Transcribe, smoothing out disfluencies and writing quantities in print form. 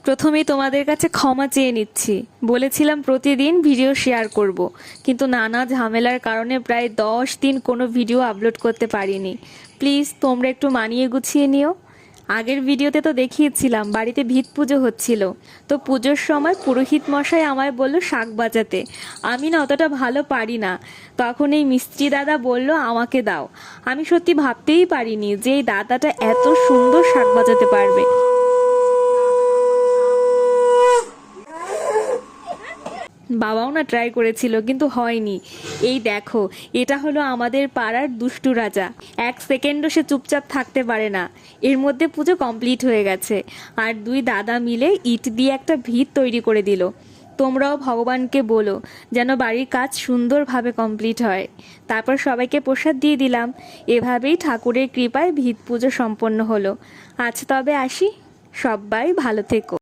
প্রথমেই তোমাদের কাছে ক্ষমা চেয়ে নিচ্ছি। বলেছিলাম প্রতিদিন ভিডিও শেয়ার করব, কিন্তু নানা ঝামেলার কারণে প্রায় 10 দিন কোনো ভিডিও আপলোড করতে পারিনি। প্লিজ তোমরা একটু মানিয়ে গুছিয়ে নিও। আগের ভিডিওতে তো দেখিয়েছিলাম বাড়িতে ভিত পুজো হচ্ছিল, তো পুজোর সময় পুরোহিত মশাই আমায় বলল শাক বাজাতে। আমি না অতটা ভালো পারি না। তখন এই মিস্ত্রি দাদা বলল আমাকে দাও। আমি সত্যি ভাবতেই পারিনি যে এই দাদাটা এত সুন্দর শাক বাজাতে পারবে। বাবাও না ট্রাই করেছিল, কিন্তু হয়নি। এই দেখো, এটা হলো আমাদের পাড়ার দুষ্টু রাজা। 1 সেকেন্ডও সে চুপচাপ থাকতে পারে না। এর মধ্যে পুজো কমপ্লিট হয়ে গেছে, আর দুই দাদা মিলে ইট দিয়ে একটা ভিত তৈরি করে দিল। তোমরাও ভগবানকে বলো যেন বাড়ির কাজ সুন্দরভাবে কমপ্লিট হয়। তারপর সবাইকে প্রসাদ দিয়ে দিলাম। এভাবেই ঠাকুরের কৃপায় ভিত পুজো সম্পন্ন হলো। আজ তবে আসি, সবাই ভালো থেকো।